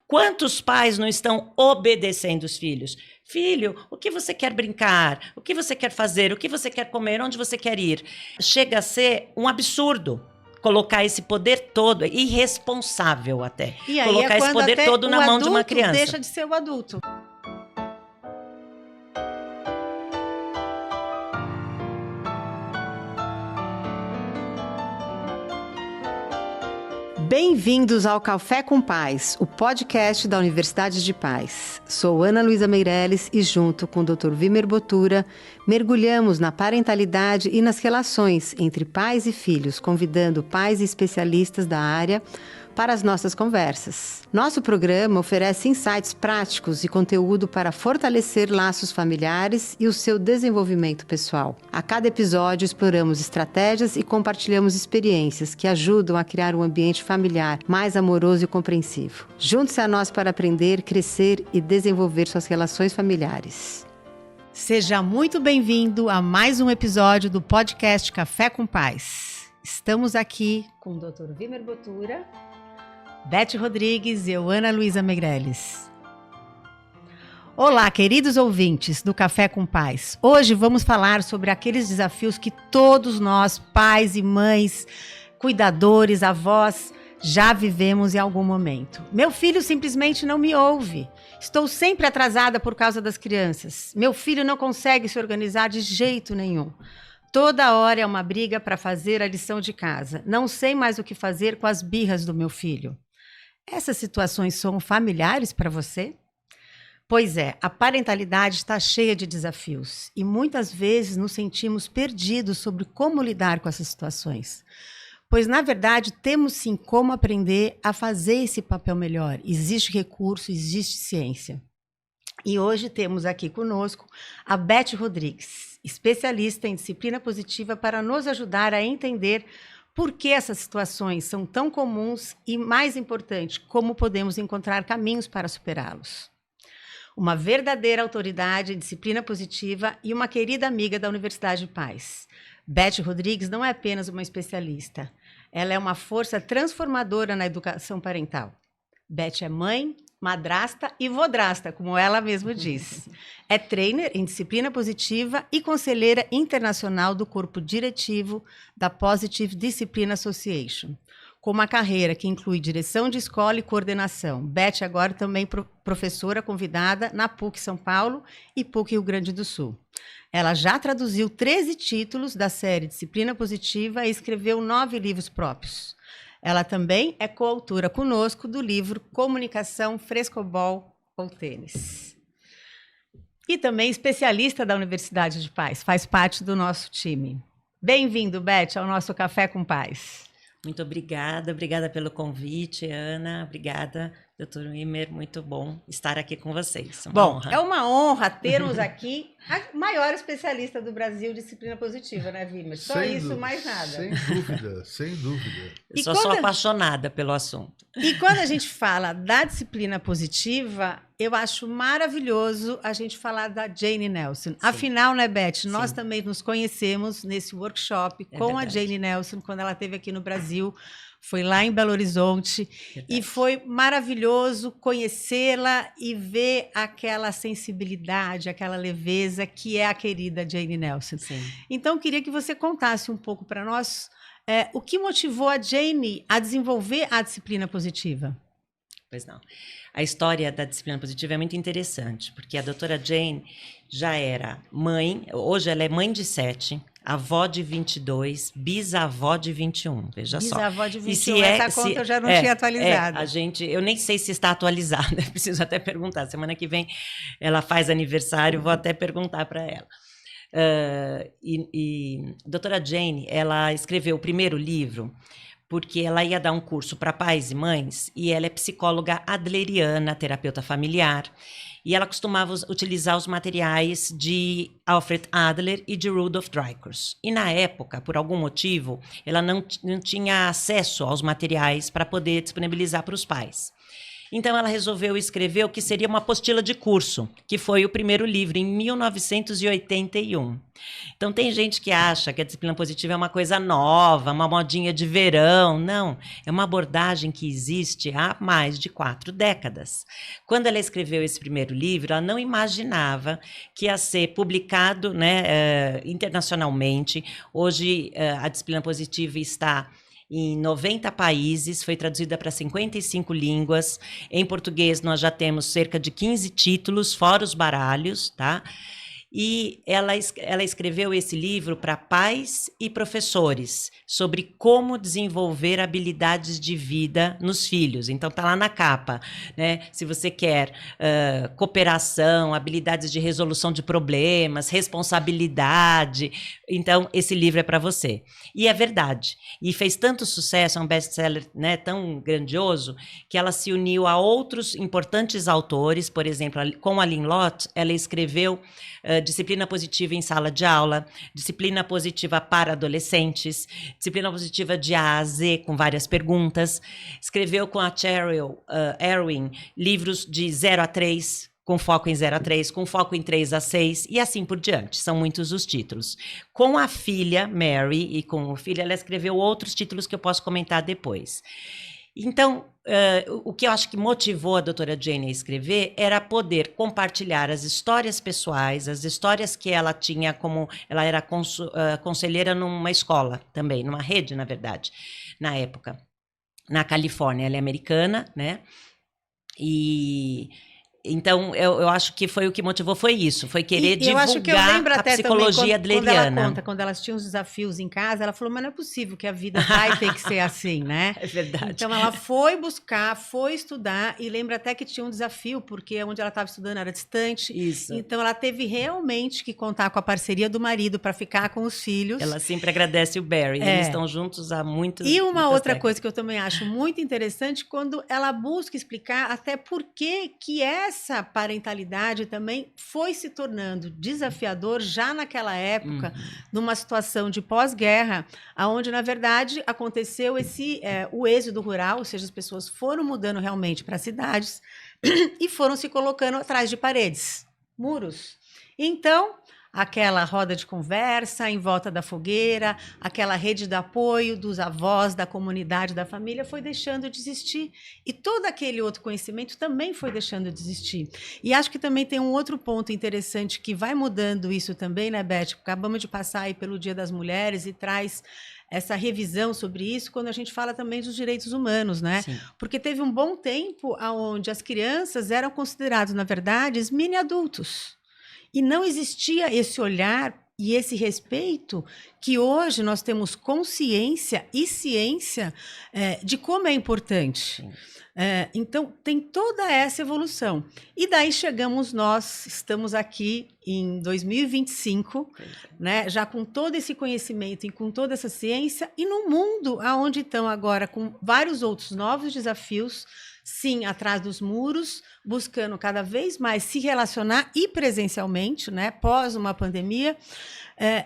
Quantos pais não estão obedecendo os filhos? Filho, o que você quer brincar? O que você quer fazer? O que você quer comer? Onde você quer ir? Chega a ser um absurdo colocar esse poder todo, irresponsável até, E aí colocar esse poder todo na mão de uma criança. Deixa de ser o adulto. Bem-vindos ao Café com Pais, o podcast da Universidade de Pais. Sou Ana Luísa Meirelles e junto com o Dr. Vimer Botura, mergulhamos na parentalidade e nas relações entre pais e filhos, convidando pais e especialistas da área para as nossas conversas. Nosso programa oferece insights práticos e conteúdo para fortalecer laços familiares e o seu desenvolvimento pessoal. A cada episódio exploramos estratégias e compartilhamos experiências que ajudam a criar um ambiente familiar mais amoroso e compreensivo. Junte-se a nós para aprender, crescer e desenvolver suas relações familiares. Seja muito bem-vindo a mais um episódio do podcast Café com Pais. Estamos aqui com o Dr. Vimer Botura, Beth Rodrigues e eu, Ana Luísa Meirelles. Olá, queridos ouvintes do Café com Pais. Hoje vamos falar sobre aqueles desafios que todos nós, pais e mães, cuidadores, avós, já vivemos em algum momento. Meu filho simplesmente não me ouve. Estou sempre atrasada por causa das crianças. Meu filho não consegue se organizar de jeito nenhum. Toda hora é uma briga para fazer a lição de casa. Não sei mais o que fazer com as birras do meu filho. Essas situações são familiares para você? Pois é, a parentalidade está cheia de desafios e muitas vezes nos sentimos perdidos sobre como lidar com essas situações. Pois, na verdade, temos sim como aprender a fazer esse papel melhor. Existe recurso, existe ciência. E hoje temos aqui conosco a Beth Rodrigues, especialista em disciplina positiva, para nos ajudar a entender por que essas situações são tão comuns e, mais importante, como podemos encontrar caminhos para superá-los. Uma verdadeira autoridade em disciplina positiva e uma querida amiga da Universidade de Pais. Beth Rodrigues não é apenas uma especialista, ela é uma força transformadora na educação parental. Beth é mãe, madrasta e vodrasta, como ela mesma diz. É trainer em disciplina positiva e conselheira internacional do corpo diretivo da Positive Discipline Association, com uma carreira que inclui direção de escola e coordenação. Beth agora também professora convidada na PUC São Paulo e PUC Rio Grande do Sul. Ela já traduziu 13 títulos da série Disciplina Positiva e escreveu 9 livros próprios. Ela também é coautora conosco do livro Comunicação Frescobol ou Tênis. E também especialista da Universidade de Pais, faz parte do nosso time. Bem-vindo, Beth, ao nosso Café com Pais. Muito obrigada pelo convite, Ana. Obrigada, Dr. Vimer, muito bom estar aqui com vocês. Honra. É uma honra termos aqui a maior especialista do Brasil de disciplina positiva, né, Vimer? Só isso, mais nada. Sem dúvida, sem dúvida. Eu sou apaixonada pelo assunto. E quando a gente fala da disciplina positiva, eu acho maravilhoso a gente falar da Jane Nelson. Sim. Afinal, né, Beth, nós também nos conhecemos nesse workshop com a Jane Nelson, quando ela esteve aqui no Brasil. Foi lá em Belo Horizonte. E foi maravilhoso conhecê-la e ver aquela sensibilidade, aquela leveza que é a querida Jane Nelson. Sim. Então, queria que você contasse um pouco para nós o que motivou a Jane a desenvolver a disciplina positiva. Pois não. A história da disciplina positiva é muito interessante, porque a doutora Jane já era mãe, hoje ela é mãe de 7, avó de 22, bisavó de 21, veja só. Bisavó de 21, essa conta eu já não tinha atualizado. Eu nem sei se está atualizada, preciso até perguntar. Semana que vem ela faz aniversário, vou até perguntar para ela. A doutora Jane, ela escreveu o primeiro livro porque ela ia dar um curso para pais e mães, e ela é psicóloga adleriana, terapeuta familiar, e ela costumava utilizar os materiais de Alfred Adler e de Rudolf Dreikurs. E na época, por algum motivo, ela não tinha acesso aos materiais para poder disponibilizar para os pais. Então ela resolveu escrever o que seria uma apostila de curso, que foi o primeiro livro, em 1981. Então tem gente que acha que a disciplina positiva é uma coisa nova, uma modinha de verão. Não, é uma abordagem que existe há mais de 4 décadas. Quando ela escreveu esse primeiro livro, ela não imaginava que ia ser publicado, né, internacionalmente. Hoje a disciplina positiva está em 90 países, foi traduzida para 55 línguas. Em português, nós já temos cerca de 15 títulos, fora os baralhos, tá? E ela escreveu esse livro para pais e professores sobre como desenvolver habilidades de vida nos filhos. Então tá lá na capa, né? Se você quer cooperação, habilidades de resolução de problemas, responsabilidade, então esse livro é para você. E é verdade. E fez tanto sucesso, é um best-seller, né, tão grandioso, que ela se uniu a outros importantes autores. Por exemplo, com a Lynn Lott, ela escreveu disciplina positiva em sala de aula, disciplina positiva para adolescentes, disciplina positiva de A a Z, com várias perguntas. Escreveu com a Cheryl Erwin livros de 0 a 3, com foco em 0 a 3, com foco em 3 a 6, e assim por diante. São muitos os títulos. Com a filha, Mary, e com o filho, ela escreveu outros títulos que eu posso comentar depois. Então, o que eu acho que motivou a doutora Jane a escrever era poder compartilhar as histórias pessoais, as histórias que ela tinha como... Ela era conselheira numa escola também, numa rede, na verdade, na época, na Califórnia. Ela é americana, né? E... Então, eu acho que foi o que motivou, foi isso, foi querer divulgar acho que eu lembro a até psicologia adleriana. Quando ela conta, quando elas tinham os desafios em casa, ela falou, mas não é possível que a vida vai ter que ser assim, né? É verdade. Então, ela foi buscar, foi estudar, e lembra até que tinha um desafio, porque onde ela estava estudando era distante. Isso. Então, ela teve realmente que contar com a parceria do marido para ficar com os filhos. Ela sempre agradece o Barry, eles estão juntos há muitas E uma outra décadas. coisa que eu também acho muito interessante, quando ela busca explicar até por que essa parentalidade também foi se tornando desafiador já naquela época, numa situação de pós-guerra, onde, na verdade, aconteceu o êxodo rural, ou seja, as pessoas foram mudando realmente para cidades e foram se colocando atrás de paredes, muros. Então, aquela roda de conversa em volta da fogueira, aquela rede de apoio dos avós, da comunidade, da família, foi deixando de existir. E todo aquele outro conhecimento também foi deixando de existir. E acho que também tem um outro ponto interessante que vai mudando isso também, né, Beth? Acabamos de passar aí pelo Dia das Mulheres e traz essa revisão sobre isso quando a gente fala também dos direitos humanos, né? Sim. Porque teve um bom tempo onde as crianças eram consideradas, na verdade, mini-adultos. E não existia esse olhar e esse respeito que hoje nós temos consciência e ciência de como é importante. Então, tem toda essa evolução. E daí chegamos nós, estamos aqui em 2025, né, já com todo esse conhecimento e com toda essa ciência, e no mundo onde estão agora com vários outros novos desafios, sim, atrás dos muros, buscando cada vez mais se relacionar e presencialmente, né, pós uma pandemia.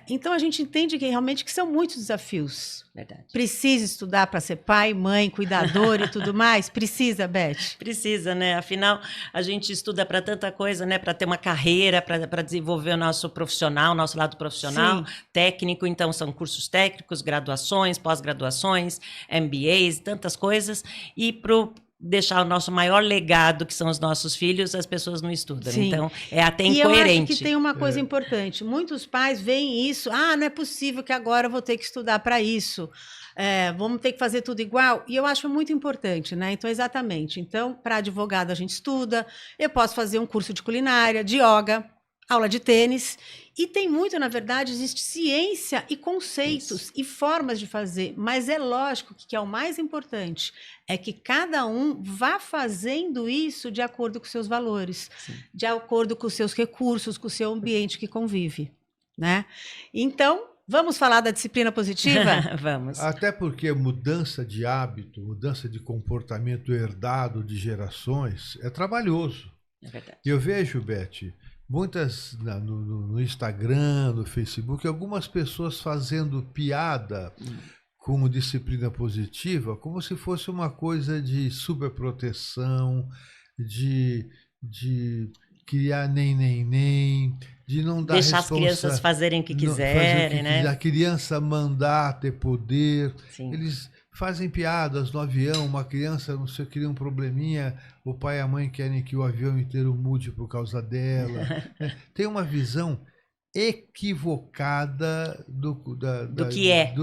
Então, a gente entende que realmente que são muitos desafios. Verdade. Precisa estudar para ser pai, mãe, cuidador e tudo mais? Precisa, Beth? Precisa, né? Afinal, a gente estuda para tanta coisa, né? Para ter uma carreira, para desenvolver o nosso profissional, nosso lado profissional, Sim. técnico. Então, são cursos técnicos, graduações, pós-graduações, MBAs, tantas coisas. E deixar o nosso maior legado, que são os nossos filhos, as pessoas não estudam. Sim. Então, é até E incoerente. eu acho que tem uma coisa importante. Muitos pais veem isso, não é possível que agora eu vou ter que estudar para isso. Vamos ter que fazer tudo igual. E eu acho muito importante, né? Então, exatamente. Então, para advogado a gente estuda, eu posso fazer um curso de culinária, de yoga, aula de tênis. E tem muito, na verdade, existe ciência e conceitos e formas de fazer. Mas é lógico que é o mais importante é que cada um vá fazendo isso de acordo com seus valores, de acordo com os seus recursos, com o seu ambiente que convive, né? Então, vamos falar da disciplina positiva? Vamos. Até porque mudança de hábito, mudança de comportamento herdado de gerações é trabalhoso. É verdade. Eu vejo, Beth, muitas no Instagram, no Facebook, algumas pessoas fazendo piada com disciplina positiva como se fosse uma coisa de superproteção, de criar nem, de não dar Deixar as crianças fazerem o que quiserem, né? A criança mandar, ter poder. Sim. Eles fazem piadas no avião, uma criança, não sei, cria um probleminha, o pai e a mãe querem que o avião inteiro mude por causa dela. Né? Tem uma visão equivocada do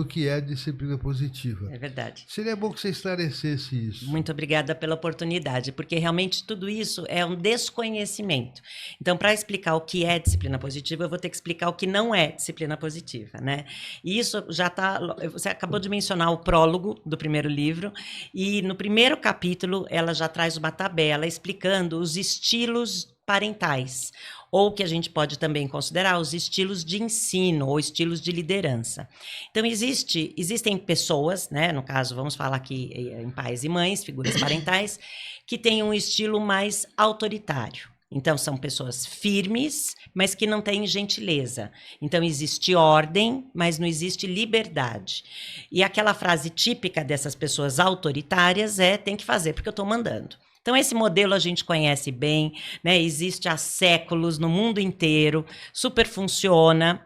que é disciplina positiva. É verdade. Seria bom que você esclarecesse isso. Muito obrigada pela oportunidade, porque realmente tudo isso é um desconhecimento. Então, para explicar o que é disciplina positiva, eu vou ter que explicar o que não é disciplina positiva, né? E isso já está... Você acabou de mencionar o prólogo do primeiro livro, e no primeiro capítulo ela já traz uma tabela explicando os estilos parentais, ou que a gente pode também considerar os estilos de ensino ou estilos de liderança. Então, existem pessoas, né, no caso, vamos falar aqui em pais e mães, figuras parentais, que têm um estilo mais autoritário. Então, são pessoas firmes, mas que não têm gentileza. Então, existe ordem, mas não existe liberdade. E aquela frase típica dessas pessoas autoritárias é: tem que fazer porque eu estou mandando. Então, esse modelo a gente conhece bem, né? Existe há séculos no mundo inteiro, super funciona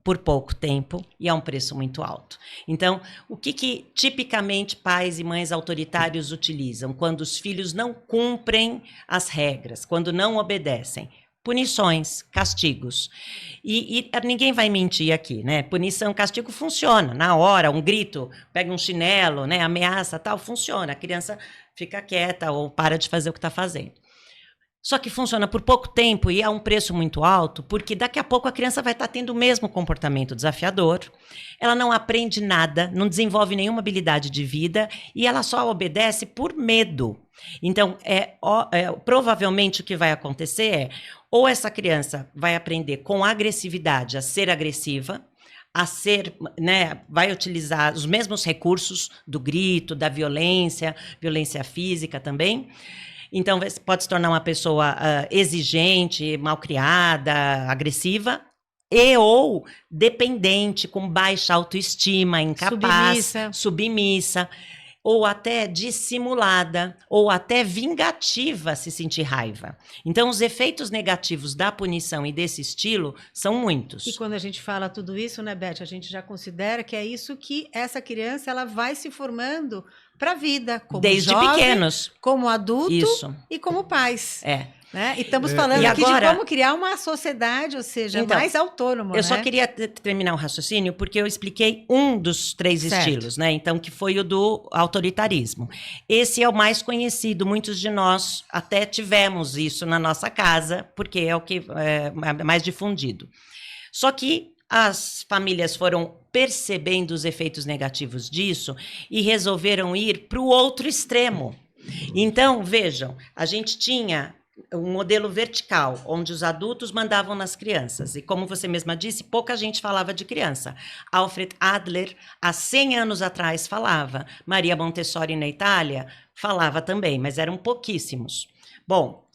por pouco tempo e a um preço muito alto. Então, o que tipicamente pais e mães autoritários utilizam quando os filhos não cumprem as regras, quando não obedecem? Punições, castigos. E ninguém vai mentir aqui, né? Punição, castigo funciona. Na hora, um grito, pega um chinelo, né? Ameaça, tal, funciona. A criança fica quieta ou para de fazer o que está fazendo. Só que funciona por pouco tempo e a um preço muito alto, porque daqui a pouco a criança vai estar tendo o mesmo comportamento desafiador, ela não aprende nada, não desenvolve nenhuma habilidade de vida e ela só obedece por medo. Então, provavelmente o que vai acontecer é, ou essa criança vai aprender com agressividade a ser agressiva, a ser, né, vai utilizar os mesmos recursos do grito, da violência física também. Então, pode se tornar uma pessoa exigente, malcriada, agressiva, ou dependente, com baixa autoestima, incapaz, submissa, ou até dissimulada, ou até vingativa se sentir raiva. Então, os efeitos negativos da punição e desse estilo são muitos. E quando a gente fala tudo isso, né, Beth, a gente já considera que é isso que essa criança ela vai se formando para a vida, como desde jovem, pequenos, como adulto isso. E como pais. Né? E estamos falando aqui agora, de como criar uma sociedade, ou seja, então, mais autônoma. Eu só queria terminar o raciocínio porque eu expliquei um dos 3 estilos, né? Então, que foi o do autoritarismo. Esse é o mais conhecido, muitos de nós até tivemos isso na nossa casa, porque é o que é mais difundido. Só que as famílias foram percebendo os efeitos negativos disso e resolveram ir para o outro extremo. Então, vejam, a gente tinha um modelo vertical, onde os adultos mandavam nas crianças. E como você mesma disse, pouca gente falava de criança. Alfred Adler, há 100 anos atrás, falava. Maria Montessori, na Itália, falava também, mas eram pouquíssimos. Bom,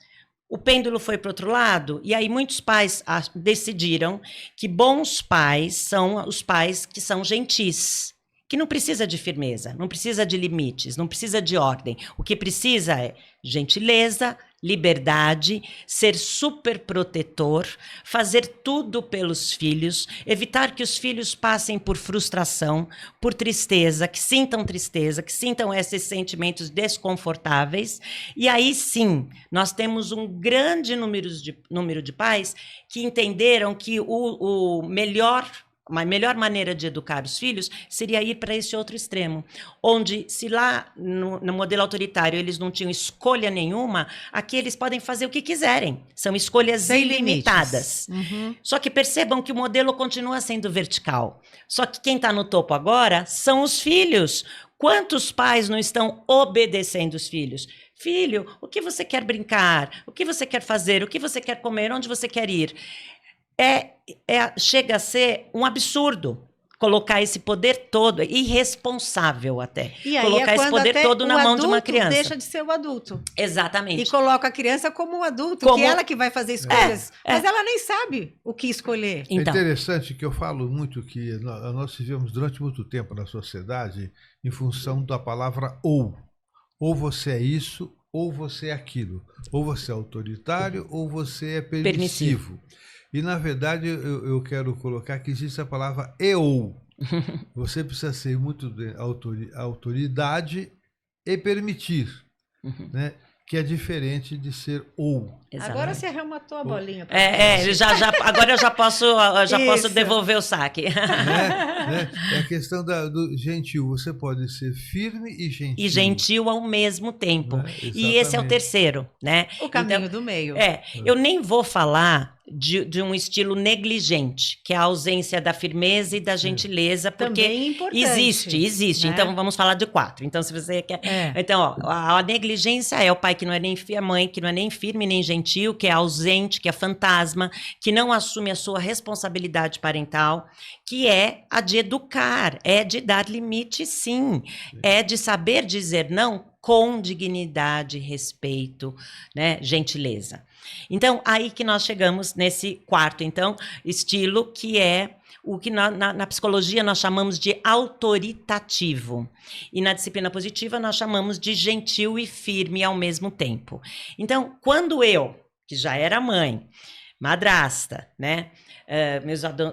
o pêndulo foi para o outro lado, e aí muitos pais decidiram que bons pais são os pais que são gentis, que não precisa de firmeza, não precisa de limites, não precisa de ordem. O que precisa é gentileza, liberdade, ser super protetor, fazer tudo pelos filhos, evitar que os filhos passem por frustração, por tristeza, que sintam esses sentimentos desconfortáveis. E aí sim, nós temos um grande número de pais que entenderam que a melhor maneira de educar os filhos seria ir para esse outro extremo, onde se lá no modelo autoritário eles não tinham escolha nenhuma, aqui eles podem fazer o que quiserem, são escolhas ilimitadas. Só que percebam que o modelo continua sendo vertical, só que quem está no topo agora são os filhos. Quantos pais não estão obedecendo os filhos? Filho, o que você quer brincar? O que você quer fazer? O que você quer comer? Onde você quer ir? Chega a ser um absurdo colocar esse poder todo, irresponsável até, E aí colocar é esse quando poder até todo o na mão de uma adulto criança. deixa de ser o adulto. Exatamente. E coloca a criança como um adulto, Como- que ela que vai fazer escolhas. É. Mas ela nem sabe o que escolher. Então, É interessante que eu falo muito que nós vivemos durante muito tempo na sociedade em função da palavra ou. Ou você é isso, ou você é aquilo. Ou você é autoritário, ou você é permissivo. E, na verdade, eu quero colocar que existe a palavra e ou. Você precisa ser muito de autoridade e permitir, né? Que é diferente de ser ou. Agora você arrematou a bolinha. pra agora eu já posso Isso. devolver o saque. Né? É a questão do gentil. Você pode ser firme e gentil. E gentil ao mesmo tempo. Né? E esse é o Exatamente. terceiro, né? O caminho do meio. Eu nem vou falar de um estilo negligente, que é a ausência da firmeza e da gentileza, porque Também é importante, existe. né? Então vamos falar de 4. Então, se você quer. É. Então, ó, a negligência é o pai que não é nem a mãe, que não é nem firme nem gentil, que é ausente, que é fantasma, que não assume a sua responsabilidade parental, que é a de educar, é de dar limite, sim, é de saber dizer não com dignidade, respeito, né, gentileza. Então, aí que nós chegamos nesse 4, então, estilo, que é o que na psicologia nós chamamos de autoritativo. E na disciplina positiva nós chamamos de gentil e firme ao mesmo tempo. Então, quando eu, que já era mãe, madrasta, né?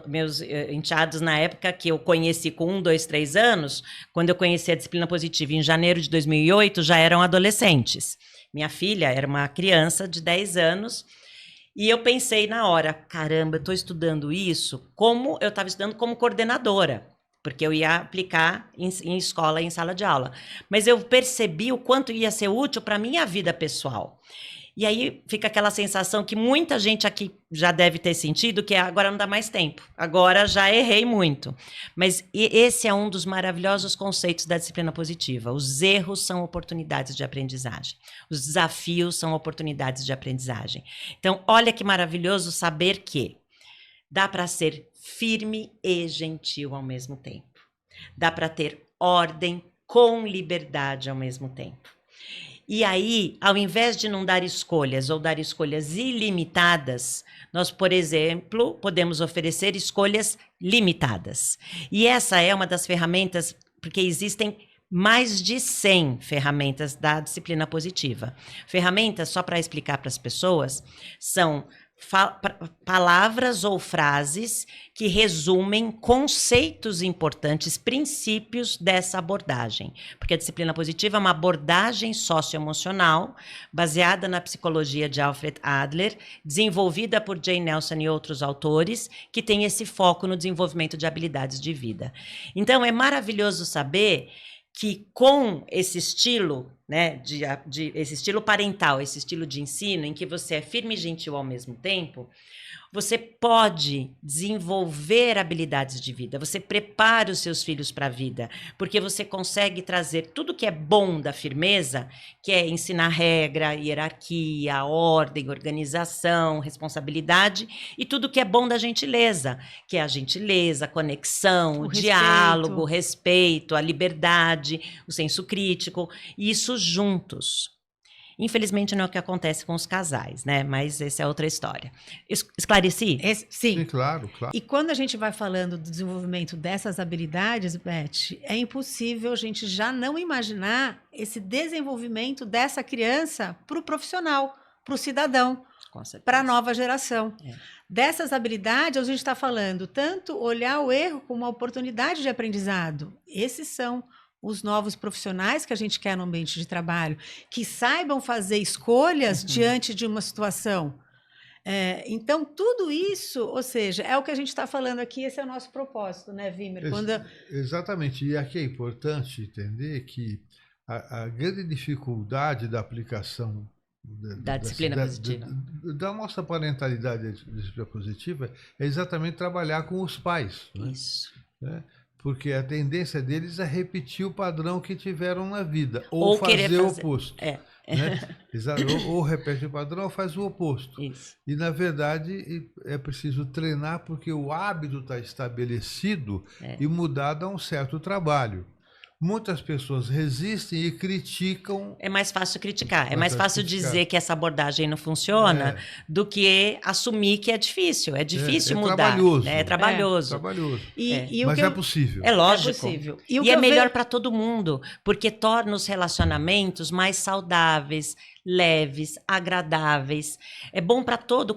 Meus enteados na época que eu conheci com 1, 2, 3 anos, quando eu conheci a disciplina positiva em janeiro de 2008, já eram adolescentes. Minha filha era uma criança de 10 anos e eu pensei na hora, caramba, eu estou estudando isso como eu estava estudando como coordenadora, porque eu ia aplicar em escola, em sala de aula. Mas eu percebi o quanto ia ser útil para a minha vida pessoal. E aí fica aquela sensação que muita gente aqui já deve ter sentido, que agora não dá mais tempo. Agora já errei muito. Mas esse é um dos maravilhosos conceitos da disciplina positiva. Os erros são oportunidades de aprendizagem. Os desafios são oportunidades de aprendizagem. Então, olha que maravilhoso saber que dá para ser firme e gentil ao mesmo tempo. Dá para ter ordem com liberdade ao mesmo tempo. E aí, ao invés de não dar escolhas ou dar escolhas ilimitadas, nós, por exemplo, podemos oferecer escolhas limitadas. E essa é uma das ferramentas, porque existem mais de 100 ferramentas da disciplina positiva. Ferramentas, só para explicar para as pessoas, são palavras ou frases que resumem conceitos importantes, princípios dessa abordagem. Porque a disciplina positiva é uma abordagem socioemocional baseada na psicologia de Alfred Adler, desenvolvida por Jane Nelson e outros autores, que tem esse foco no desenvolvimento de habilidades de vida. Então, é maravilhoso saber que com esse estilo, né, esse estilo parental, esse estilo de ensino, em que você é firme e gentil ao mesmo tempo, você pode desenvolver habilidades de vida, você prepara os seus filhos para a vida, porque você consegue trazer tudo que é bom da firmeza, que é ensinar regra, hierarquia, ordem, organização, responsabilidade, e tudo que é bom da gentileza, que é a gentileza, a conexão, o diálogo, o respeito, a liberdade, o senso crítico, e isso juntos. Infelizmente não é o que acontece com os casais, né? Mas essa é outra história. Esclareci? Sim, claro. E quando a gente vai falando do desenvolvimento dessas habilidades, Beth, é impossível a gente já não imaginar esse desenvolvimento dessa criança para o profissional, para o cidadão, para a nova geração. Dessas habilidades, a gente está falando tanto olhar o erro como uma oportunidade de aprendizado. Esses são os novos profissionais que a gente quer no ambiente de trabalho, que saibam fazer escolhas diante de uma situação. Então, tudo isso, ou seja, é o que a gente está falando aqui, esse é o nosso propósito, né, Vimer? Exatamente, e aqui é importante entender que a grande dificuldade da aplicação da disciplina positiva, da nossa parentalidade da disciplina positiva, é exatamente trabalhar com os pais. Né? Isso. Né? Porque a tendência deles é repetir o padrão que tiveram na vida, Ou fazer querer o fazer- oposto. É, Né? Ou repete o padrão ou faz o oposto. isso. E, na verdade, é preciso treinar porque o hábito está estabelecido e mudar dá um certo trabalho. Muitas pessoas resistem e criticam. É mais fácil criticar. É Mais mais fácil fácil criticar. dizer que essa abordagem não funciona do que assumir que é difícil. É difícil é mudar. trabalhoso. Né? É trabalhoso. Trabalhoso. E o Mas que é possível. É lógico. É possível. E, o que é eu melhor vejo- para todo mundo, porque torna os relacionamentos mais saudáveis, leves, agradáveis. É bom para todos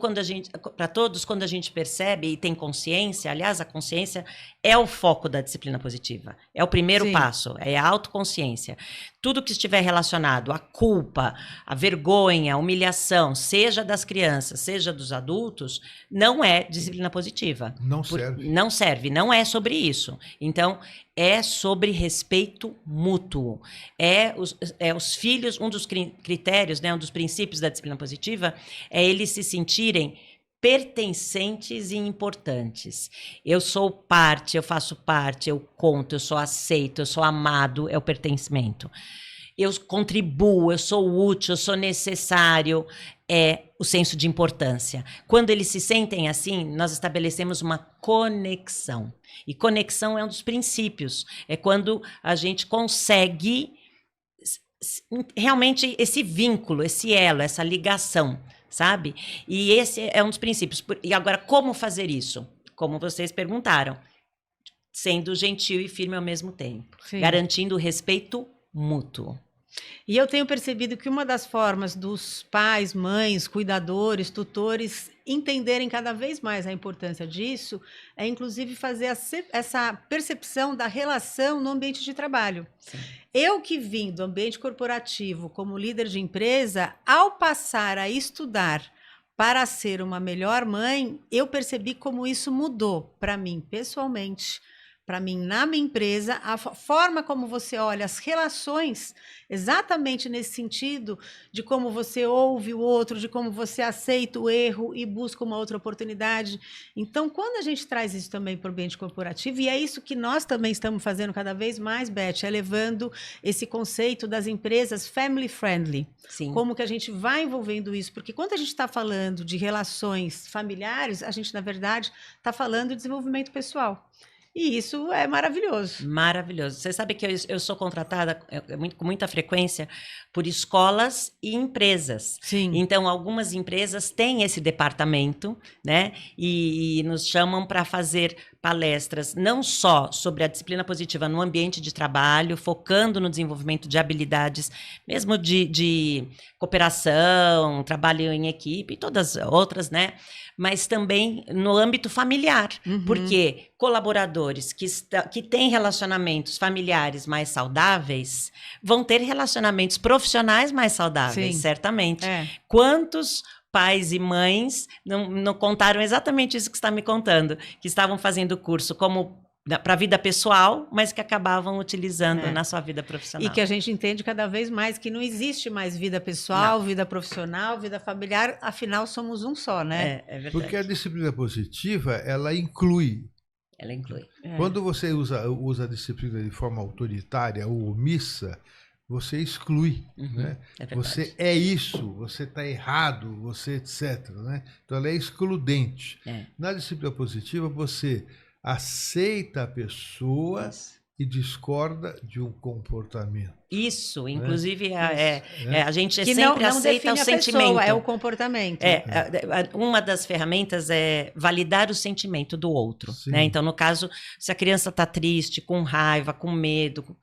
quando a gente percebe e tem consciência. Aliás, a consciência é o foco da disciplina positiva. É o primeiro Sim. passo, é a autoconsciência. Tudo que estiver relacionado à culpa, à vergonha, à humilhação, seja das crianças, seja dos adultos, não é disciplina positiva. Não serve. Não serve, não é sobre isso. Então, é sobre respeito mútuo. Os filhos, um dos critérios, né, um dos princípios da disciplina positiva, é eles se sentirem pertencentes e importantes. Eu sou parte, eu faço parte, eu conto, eu sou aceito, eu sou amado, é o pertencimento. Eu contribuo, eu sou útil, eu sou necessário, é o senso de importância. Quando eles se sentem assim, nós estabelecemos uma conexão. E conexão é um dos princípios. É quando a gente consegue realmente esse vínculo, esse elo, essa ligação, sabe? E esse é um dos princípios. E agora, como fazer isso? Como vocês perguntaram. Sendo gentil e firme ao mesmo tempo. Sim. Garantindo o respeito mútuo. E eu tenho percebido que uma das formas dos pais, mães, cuidadores, tutores entenderem cada vez mais a importância disso é, inclusive, fazer essa percepção da relação no ambiente de trabalho. Sim. Eu que vim do ambiente corporativo como líder de empresa, ao passar a estudar para ser uma melhor mãe, eu percebi como isso mudou para mim pessoalmente, para mim na minha empresa, a forma como você olha as relações, exatamente nesse sentido de como você ouve o outro, de como você aceita o erro e busca uma outra oportunidade. Então, quando a gente traz isso também para o ambiente corporativo, e é isso que nós também estamos fazendo cada vez mais, Beth, é levando esse conceito das empresas family friendly. Sim. Como que a gente vai envolvendo isso? Porque quando a gente está falando de relações familiares, a gente, na verdade, está falando de desenvolvimento pessoal. E isso é maravilhoso. Maravilhoso. Você sabe que eu sou contratada com muita frequência por escolas e empresas. Sim. Então, algumas empresas têm esse departamento, né? E nos chamam para fazer palestras não só sobre a disciplina positiva no ambiente de trabalho, focando no desenvolvimento de habilidades, mesmo de cooperação, trabalho em equipe e todas outras, né? Mas também no âmbito familiar, porque colaboradores que têm relacionamentos familiares mais saudáveis vão ter relacionamentos profissionais mais saudáveis, Sim. certamente. É. Quantos pais e mães não contaram exatamente isso que você está me contando, que estavam fazendo o curso como para a vida pessoal, mas que acabavam utilizando na sua vida profissional. E que a gente entende cada vez mais que não existe mais vida pessoal, vida profissional, vida familiar, afinal somos um só, né? É verdade. Porque a disciplina positiva, ela inclui. Ela inclui. Quando você usa a disciplina de forma autoritária ou omissa, você exclui. Né? É verdade. Você é isso, você está errado, você etc. Né? Então ela é excludente. Na disciplina positiva, você aceita a pessoa e discorda de um comportamento. Isso, inclusive a gente Que sempre não aceita o define a sentimento. pessoa, é o comportamento. Uma das ferramentas é validar o sentimento do outro. Sim. Né? Então, no caso, se a criança está triste, com raiva, com medo,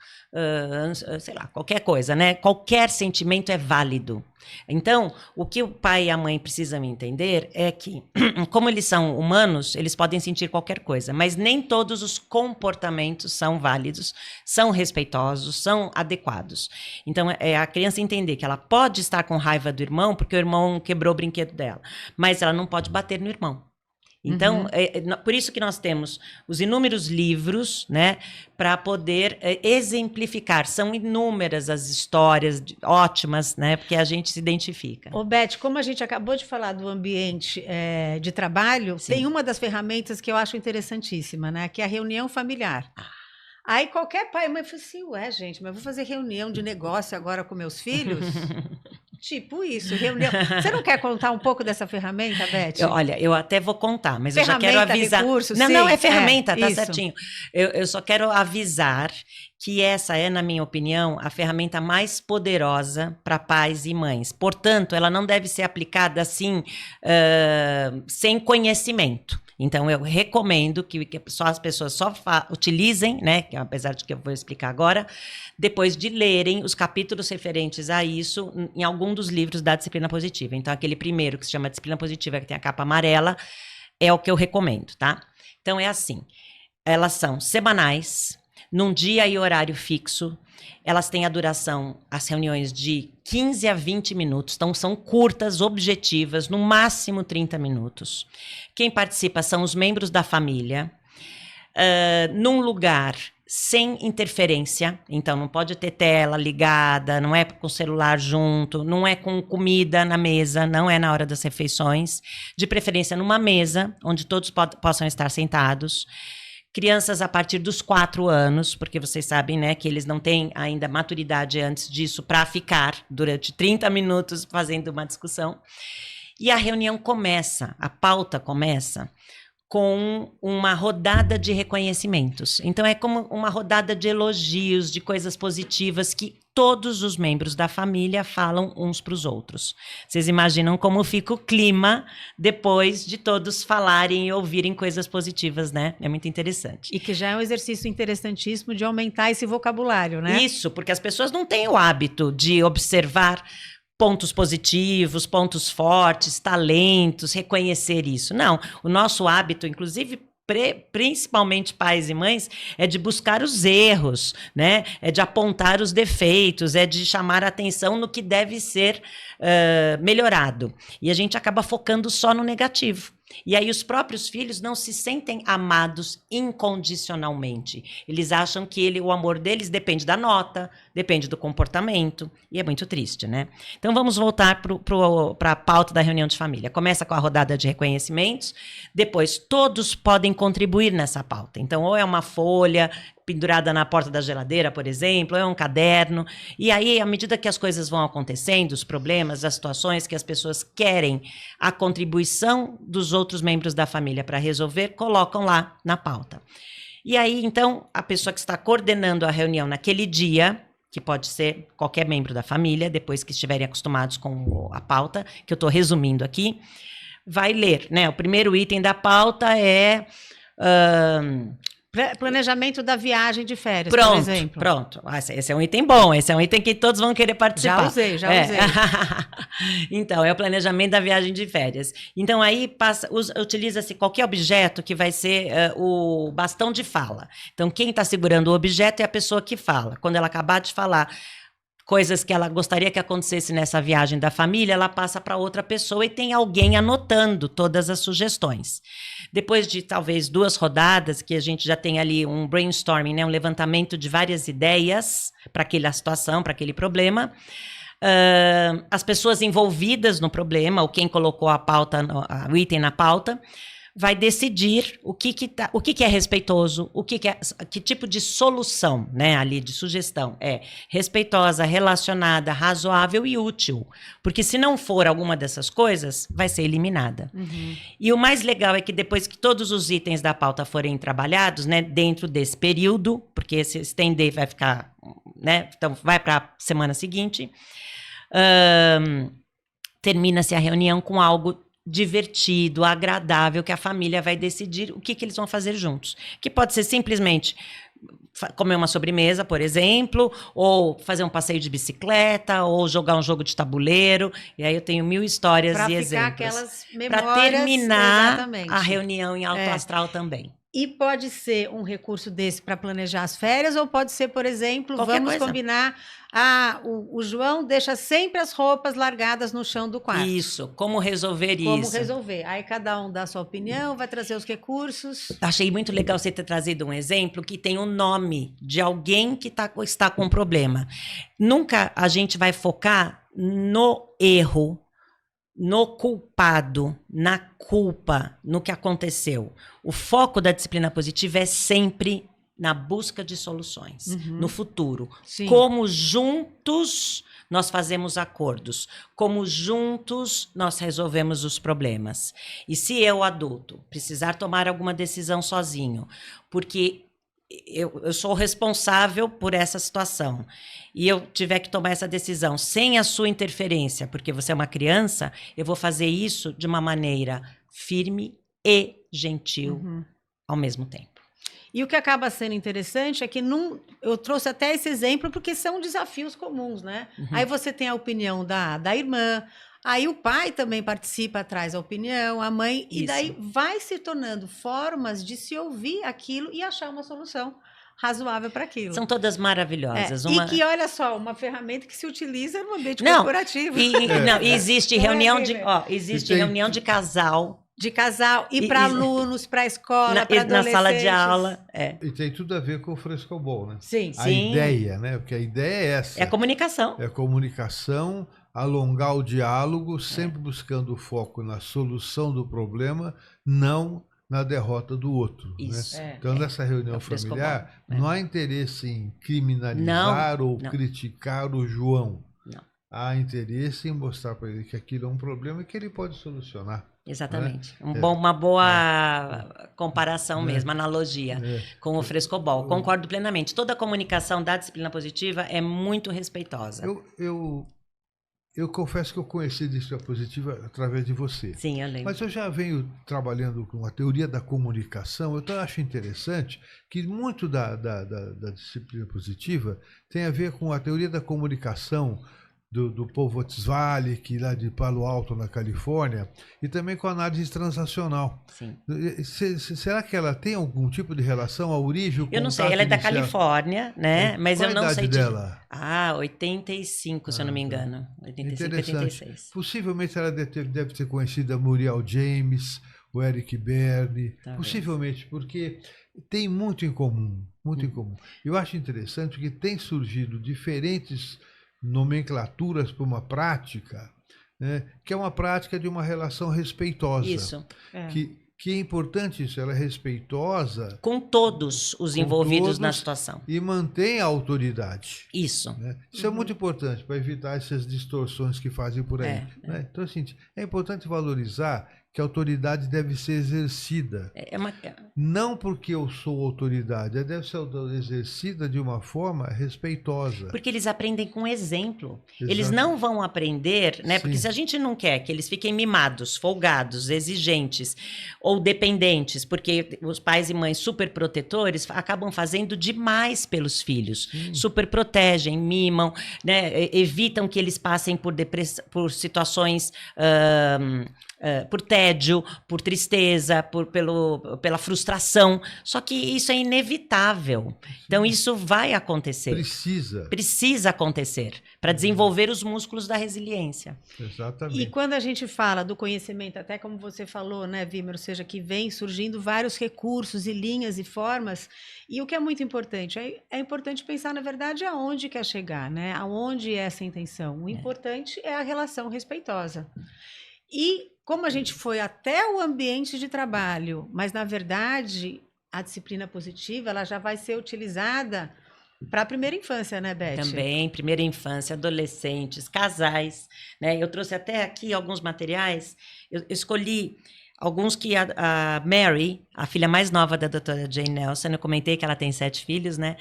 sei lá, qualquer coisa, né? Qualquer sentimento é válido. Então, o que o pai e a mãe precisam entender é que, como eles são humanos, eles podem sentir qualquer coisa, mas nem todos os comportamentos são válidos, são respeitosos, são adequados. Então, é a criança entender que ela pode estar com raiva do irmão porque o irmão quebrou o brinquedo dela, mas ela não pode bater no irmão. Então, por isso que nós temos os inúmeros livros, né, para poder exemplificar. São inúmeras as histórias ótimas, né, porque a gente se identifica. Ô, Beth, como a gente acabou de falar do ambiente de trabalho, Sim. tem uma das ferramentas que eu acho interessantíssima, né, que é a reunião familiar. Aí qualquer pai e mãe fala assim, ué, gente, mas eu vou fazer reunião de negócio agora com meus filhos? Tipo isso, reunião. Você não quer contar um pouco dessa ferramenta, Beth? Olha, eu até vou contar, mas eu já quero Ferramenta, avisar. recurso, Não, sim, não, é ferramenta, tá isso. certinho. Eu só quero avisar que essa é, na minha opinião, a ferramenta mais poderosa para pais e mães. Portanto, ela não deve ser aplicada assim, sem conhecimento. Então, eu recomendo que só as pessoas só utilizem, né, que apesar de que eu vou explicar agora, depois de lerem os capítulos referentes a isso em algum dos livros da disciplina positiva. Então, aquele primeiro que se chama Disciplina Positiva, que tem a capa amarela, é o que eu recomendo, tá? Então, é assim, elas são semanais, num dia e horário fixo, elas têm a duração, as reuniões de 15 a 20 minutos, então são curtas, objetivas, no máximo 30 minutos. Quem participa são os membros da família, num lugar sem interferência, então não pode ter tela ligada, não é com o celular junto, não é com comida na mesa, não é na hora das refeições, de preferência numa mesa, onde todos possam estar sentados. Crianças a partir dos 4 anos, porque vocês sabem, né, que eles não têm ainda maturidade antes disso para ficar durante 30 minutos fazendo uma discussão. E a reunião começa, a pauta começa com uma rodada de reconhecimentos. Então, é como uma rodada de elogios, de coisas positivas que todos os membros da família falam uns para os outros. Vocês imaginam como fica o clima depois de todos falarem e ouvirem coisas positivas, né? É muito interessante. E que já é um exercício interessantíssimo de aumentar esse vocabulário, né? Isso, porque as pessoas não têm o hábito de observar pontos positivos, pontos fortes, talentos, reconhecer isso. Não, o nosso hábito, inclusive, principalmente pais e mães, é de buscar os erros, né? É de apontar os defeitos, é de chamar a atenção no que deve ser melhorado. E a gente acaba focando só no negativo. E aí os próprios filhos não se sentem amados incondicionalmente. Eles acham que o amor deles depende da nota, depende do comportamento, e é muito triste, né? Então vamos voltar para a pauta da reunião de família. Começa com a rodada de reconhecimentos, depois todos podem contribuir nessa pauta. Então ou é uma folha pendurada na porta da geladeira, por exemplo, ou é um caderno, e aí, à medida que as coisas vão acontecendo, os problemas, as situações que as pessoas querem a contribuição dos outros membros da família para resolver, colocam lá na pauta. E aí, então, a pessoa que está coordenando a reunião naquele dia, que pode ser qualquer membro da família, depois que estiverem acostumados com a pauta, que eu estou resumindo aqui, vai ler, né? O primeiro item da pauta é... planejamento da viagem de férias, por exemplo. Pronto. Esse é um item bom, esse é um item que todos vão querer participar. Já usei. Então, é o planejamento da viagem de férias. Então, aí utiliza-se qualquer objeto que vai ser o bastão de fala. Então, quem está segurando o objeto é a pessoa que fala. Quando ela acabar de falar coisas que ela gostaria que acontecesse nessa viagem da família, ela passa para outra pessoa e tem alguém anotando todas as sugestões. Depois de talvez 2 rodadas, que a gente já tem ali um brainstorming, né, um levantamento de várias ideias para aquela situação, para aquele problema, as pessoas envolvidas no problema, ou quem colocou o item na pauta, vai decidir o que é respeitoso, que tipo de solução, né, ali de sugestão é respeitosa, relacionada, razoável e útil. Porque se não for alguma dessas coisas, vai ser eliminada. Uhum. E o mais legal é que depois que todos os itens da pauta forem trabalhados, né, dentro desse período, porque se estender vai ficar, né, então vai para a semana seguinte, termina-se a reunião com algo divertido, agradável, que a família vai decidir o que eles vão fazer juntos. Que pode ser simplesmente comer uma sobremesa, por exemplo, ou fazer um passeio de bicicleta, ou jogar um jogo de tabuleiro. E aí eu tenho 1000 histórias e exemplos. Para aquelas memórias, terminar exatamente. A reunião em alto astral também. E pode ser um recurso desse para planejar as férias, ou pode ser, por exemplo, vamos combinar, o João deixa sempre as roupas largadas no chão do quarto. Isso, como resolver isso. Como resolver. Aí cada um dá a sua opinião, vai trazer os recursos. Achei muito legal você ter trazido um exemplo que tem o nome de alguém que está com um problema. Nunca a gente vai focar no erro, no culpado, na culpa, no que aconteceu. O foco da disciplina positiva é sempre na busca de soluções no futuro. Sim. Como juntos nós fazemos acordos, como juntos nós resolvemos os problemas. E se eu, adulto, precisar tomar alguma decisão sozinho, porque eu sou responsável por essa situação, e eu tiver que tomar essa decisão sem a sua interferência, porque você é uma criança, eu vou fazer isso de uma maneira firme e gentil ao mesmo tempo. E o que acaba sendo interessante é que eu trouxe até esse exemplo porque são desafios comuns, né? Aí você tem a opinião da irmã, aí o pai também participa, traz a opinião, a mãe, e daí vai se tornando formas de se ouvir aquilo e achar uma solução razoável para aquilo. São todas maravilhosas. E que, olha só, uma ferramenta que se utiliza no ambiente corporativo. E existe reunião existe né? reunião de casal. De casal, e para alunos, para a escola, para adolescentes. Na sala de aula. E tem tudo a ver com o frescobol, né? Sim. A ideia, né? Porque a ideia é essa. É comunicação. É comunicação, alongar o diálogo, sempre buscando o foco na solução do problema, não na derrota do outro. Isso. Né? Então, nessa reunião familiar, não há interesse em criminalizar ou criticar o João. Não. Há interesse em mostrar para ele que aquilo é um problema e que ele pode solucionar. Exatamente. Uma boa comparação mesmo, analogia com o frescobol. Concordo plenamente. Toda a comunicação da disciplina positiva é muito respeitosa. Eu confesso que eu conheci a disciplina positiva através de você. Sim, eu lembro. Mas eu já venho trabalhando com a teoria da comunicação. Eu acho interessante que muito da disciplina positiva tem a ver com a teoria da comunicação do Paul Watzlawick, lá de Palo Alto, na Califórnia, e também com a análise transacional. Sim. Será que ela tem algum tipo de relação à origem? Eu não sei, ela é da Califórnia, né? Mas eu não sei dela? 85, se eu não me engano. 85, 86. Possivelmente ela deve ter conhecido a Muriel James, o Eric Berne, possivelmente, porque tem muito em comum, muito em comum. Eu acho interessante que tem surgido diferentes nomenclaturas para uma prática, né, que é uma prática de uma relação respeitosa. Isso. Que é importante isso, ela é respeitosa com todos os envolvidos na situação. E mantém a autoridade. Isso. Né? Isso é muito importante para evitar essas distorções que fazem por aí. Né? Então, assim, é importante valorizar que a autoridade deve ser exercida. Não porque eu sou autoridade, ela deve ser exercida de uma forma respeitosa. Porque eles aprendem com exemplo. Exato. Eles não vão aprender, né? Porque se a gente não quer que eles fiquem mimados, folgados, exigentes ou dependentes, porque os pais e mães super protetores acabam fazendo demais pelos filhos. Super protegem, mimam, né? Evitam que eles passem por situações... por tédio, por tristeza, pela frustração. Só que isso é inevitável. Então, isso vai acontecer. Precisa acontecer para desenvolver os músculos da resiliência. Exatamente. E quando a gente fala do conhecimento, até como você falou, né, Vimer, ou seja, que vem surgindo vários recursos e linhas e formas, e o que é muito importante, é importante pensar, na verdade, aonde quer chegar, né? Aonde é essa intenção. O importante é a relação respeitosa. E como a gente foi até o ambiente de trabalho, mas, na verdade, a disciplina positiva ela já vai ser utilizada para a primeira infância, né, Beth? Também, primeira infância, adolescentes, casais. Né? Eu trouxe até aqui alguns materiais. Eu escolhi alguns que a Mary, a filha mais nova da doutora Jane Nelson, eu comentei que ela tem 7 filhos, né?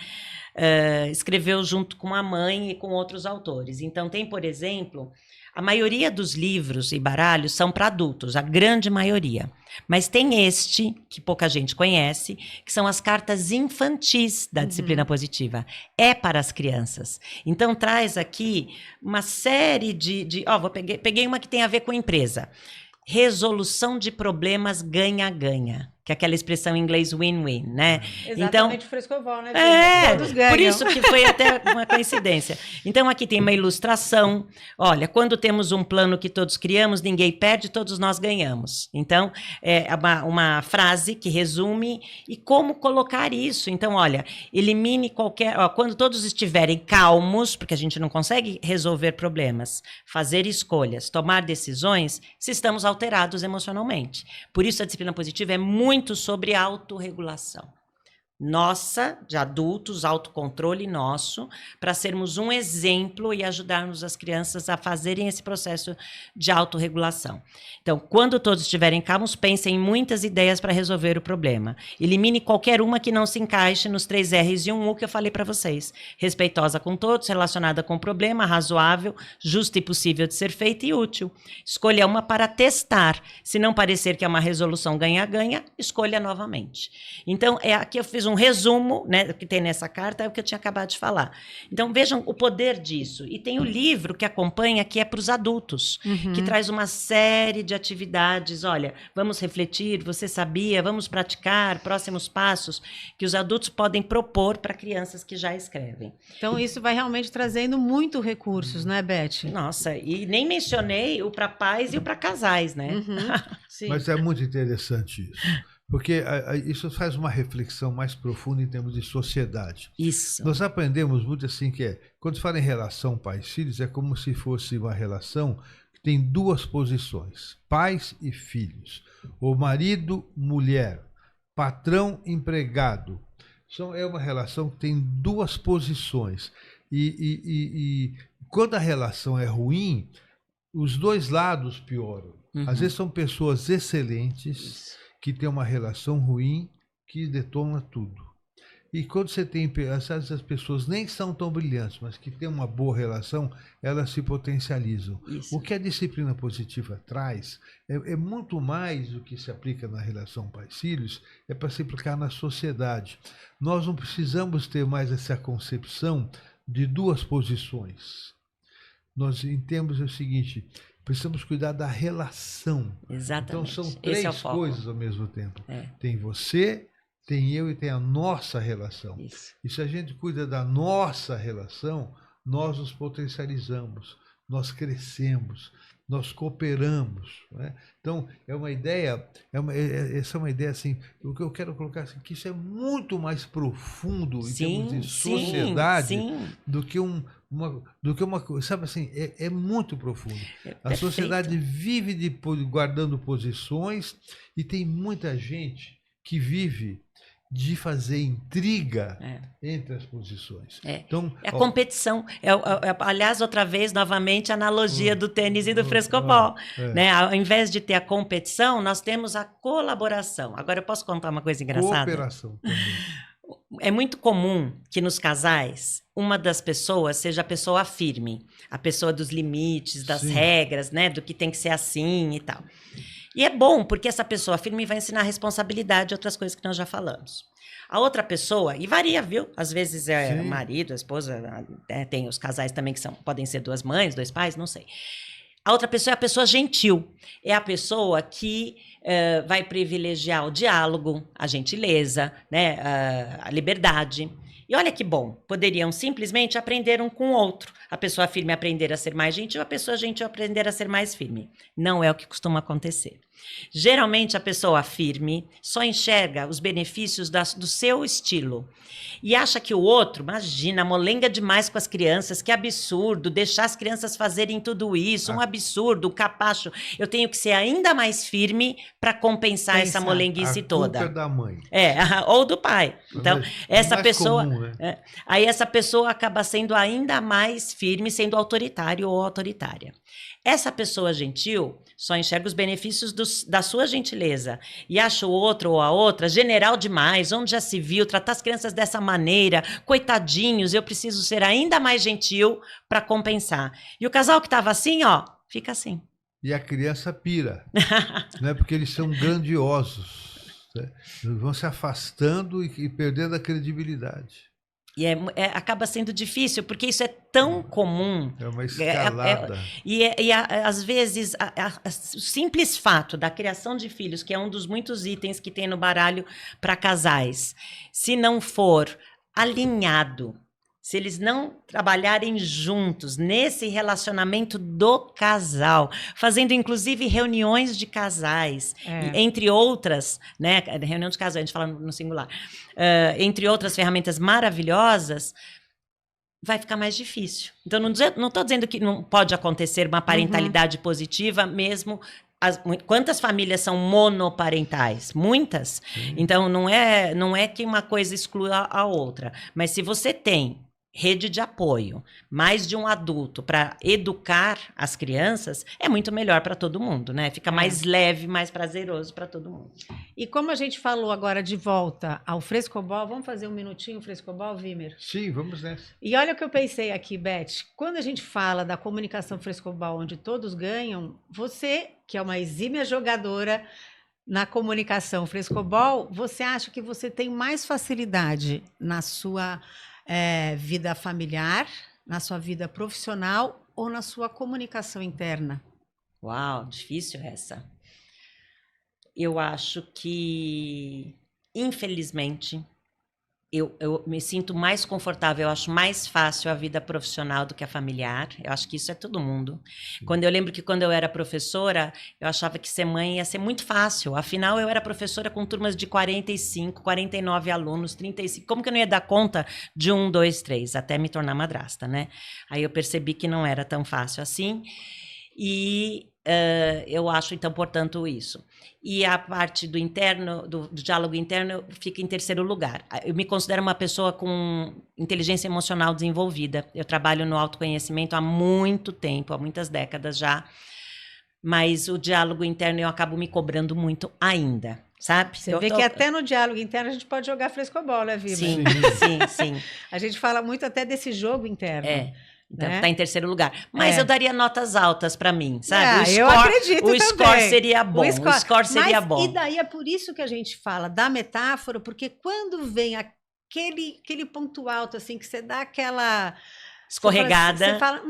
Escreveu junto com a mãe e com outros autores. Então, tem, por exemplo... A maioria dos livros e baralhos são para adultos, a grande maioria. Mas tem este, que pouca gente conhece, que são as cartas infantis da disciplina positiva. É para as crianças. Então, traz aqui uma série peguei uma que tem a ver com empresa. Resolução de problemas ganha-ganha. Que é aquela expressão em inglês win-win, né? Exatamente, o frescobol, né? Todos ganham. Por isso que foi até uma coincidência. Então, aqui tem uma ilustração. Olha, quando temos um plano que todos criamos, ninguém perde, todos nós ganhamos. Então, é uma frase que resume e como colocar isso. Então, olha, elimine qualquer... quando todos estiverem calmos, porque a gente não consegue resolver problemas, fazer escolhas, tomar decisões, se estamos alterados emocionalmente. Por isso, a disciplina positiva é muito sobre autorregulação. nossa, de adultos, autocontrole nosso, para sermos um exemplo e ajudarmos as crianças a fazerem esse processo de autorregulação. Então, quando todos estiverem calmos, pensem em muitas ideias para resolver o problema. Elimine qualquer uma que não se encaixe nos 3 R's e 1 U que eu falei para vocês. Respeitosa com todos, relacionada com o problema, razoável, justa e possível de ser feita e útil. Escolha uma para testar. Se não parecer que é uma resolução ganha-ganha, escolha novamente. Então, aqui eu fiz um resumo, né, que tem nessa carta, é o que eu tinha acabado de falar. Então, vejam o poder disso. E tem o livro que acompanha, que é para os adultos, que traz uma série de atividades. Olha, vamos refletir, você sabia, vamos praticar, próximos passos, que os adultos podem propor para crianças que já escrevem. Então, isso vai realmente trazendo muito recursos, né, Beth? Nossa, e nem mencionei o para pais e o para casais, né? Sim. Mas é muito interessante isso. Porque isso faz uma reflexão mais profunda em termos de sociedade. Isso. Nós aprendemos muito assim que quando se fala em relação pais-filhos, é como se fosse uma relação que tem 2 posições, pais e filhos, ou marido, mulher, patrão, empregado. É uma relação que tem 2 posições. E quando a relação é ruim, os 2 lados pioram. Às vezes são pessoas excelentes, que tem uma relação ruim, que detona tudo. E quando você tem, às vezes as pessoas nem são tão brilhantes, mas que têm uma boa relação, elas se potencializam. Isso. O que a disciplina positiva traz é muito mais do que se aplica na relação pais-filhos, é para se aplicar na sociedade. Nós não precisamos ter mais essa concepção de 2 posições. Nós entendemos o seguinte: precisamos cuidar da relação. Exatamente. Então são Esse 3 é o foco. coisas ao mesmo tempo. É. Tem você, tem eu e tem a nossa relação. Isso. E se a gente cuida da nossa relação, nós nos potencializamos, nós crescemos, nós cooperamos. Né? Então, é uma ideia, essa é uma ideia assim, o que eu quero colocar assim, que isso é muito mais profundo em termos de sociedade do que uma coisa, sabe assim, é muito profundo. A sociedade vive guardando posições e tem muita gente que vive de fazer intriga entre as posições. Então, a competição. Aliás, outra vez, novamente, a analogia do tênis e do frescobol. Né? Ao invés de ter a competição, nós temos a colaboração. Agora, eu posso contar uma coisa engraçada? Cooperação também. É muito comum que nos casais, uma das pessoas seja a pessoa firme, a pessoa dos limites, das regras, né? Do que tem que ser assim e tal. E é bom, porque essa pessoa firme vai ensinar responsabilidade e outras coisas que nós já falamos. A outra pessoa, e varia, viu? Às vezes é o marido, a esposa, tem os casais também que podem ser 2 mães, 2 pais, não sei. A outra pessoa é a pessoa gentil. É a pessoa que vai privilegiar o diálogo, a gentileza, né? A liberdade. E olha que bom, poderiam simplesmente aprender um com o outro. A pessoa firme aprender a ser mais gentil, a pessoa gentil aprender a ser mais firme. Não é o que costuma acontecer. Geralmente, a pessoa firme só enxerga os benefícios do seu estilo e acha que o outro, imagina, molenga demais com as crianças, que absurdo, deixar as crianças fazerem tudo isso, um absurdo, um capacho. Eu tenho que ser ainda mais firme para compensar essa molenguice toda. A culpa é da mãe. Ou do pai. Então, essa pessoa... comum, né? Aí essa pessoa acaba sendo ainda mais firme, sendo autoritário ou autoritária. Essa pessoa gentil só enxerga os benefícios da sua gentileza e acha o outro ou a outra general demais, onde já se viu, tratar as crianças dessa maneira, coitadinhos, eu preciso ser ainda mais gentil para compensar. E o casal que estava assim, fica assim. E a criança pira, né? Porque eles são grandiosos, né? Eles vão se afastando e perdendo a credibilidade. E acaba sendo difícil, porque isso é tão comum. É uma escalada. Às vezes, o simples fato da criação de filhos, que é um dos muitos itens que tem no baralho para casais, se não for alinhado, se eles não trabalharem juntos nesse relacionamento do casal, fazendo inclusive reuniões de casais, entre outras, né? Reunião de casais, a gente fala no singular, entre outras ferramentas maravilhosas, vai ficar mais difícil. Então, não estou dizendo que não pode acontecer uma parentalidade positiva, mesmo Quantas famílias são monoparentais? Muitas. Então, não é que uma coisa exclua a outra. Mas se você tem rede de apoio, mais de um adulto para educar as crianças, é muito melhor para todo mundo, né? Fica mais leve, mais prazeroso para todo mundo. E como a gente falou agora de volta ao frescobol, vamos fazer um minutinho frescobol, Vimer? Sim, vamos nessa. E olha o que eu pensei aqui, Beth. Quando a gente fala da comunicação frescobol, onde todos ganham, você, que é uma exímia jogadora na comunicação frescobol, você acha que você tem mais facilidade na sua vida familiar, na sua vida profissional ou na sua comunicação interna? Uau, difícil essa. Eu acho que, infelizmente, eu me sinto mais confortável, eu acho mais fácil a vida profissional do que a familiar. Eu acho que isso é todo mundo. Eu lembro que quando eu era professora, eu achava que ser mãe ia ser muito fácil. Afinal, eu era professora com turmas de 45, 49 alunos, 35. Como que eu não ia dar conta de 1, 2, 3, até me tornar madrasta, né? Aí eu percebi que não era tão fácil assim. E eu acho, então, portanto, isso. E a parte do interno, do diálogo interno, fica em terceiro lugar. Eu me considero uma pessoa com inteligência emocional desenvolvida. Eu trabalho no autoconhecimento há muito tempo, há muitas décadas já. Mas o diálogo interno eu acabo me cobrando muito ainda, sabe? Você vê que até no diálogo interno a gente pode jogar frescobol, né, Viva? Sim, sim. A gente fala muito até desse jogo interno. Então, né? tá em terceiro lugar. Mas eu daria notas altas para mim, sabe? Eu acredito também. O score seria bom. O score seria bom. E daí é por isso que a gente fala da metáfora, porque quando vem aquele ponto alto, assim, que você dá aquela escorregada. Você fala,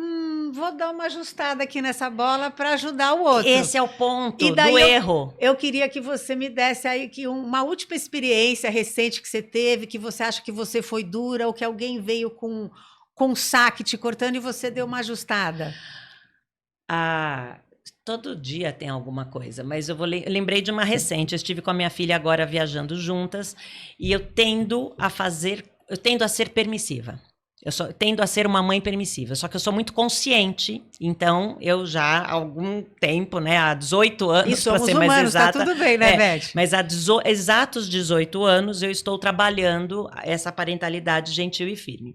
vou dar uma ajustada aqui nessa bola para ajudar o outro. Esse é o ponto do erro. Eu queria que você me desse aí uma última experiência recente que você teve, que você acha que você foi dura, ou que alguém veio com saque te cortando e você deu uma ajustada. Todo dia tem alguma coisa, mas eu lembrei de uma recente. Eu estive com a minha filha agora viajando juntas e eu tendo a ser permissiva. Eu tendo a ser uma mãe permissiva, só que eu sou muito consciente, então eu já há algum tempo, né, há 18 anos, para ser mais exata. Tá tudo bem, né, Beth? Mas há exatos 18 anos eu estou trabalhando essa parentalidade gentil e firme.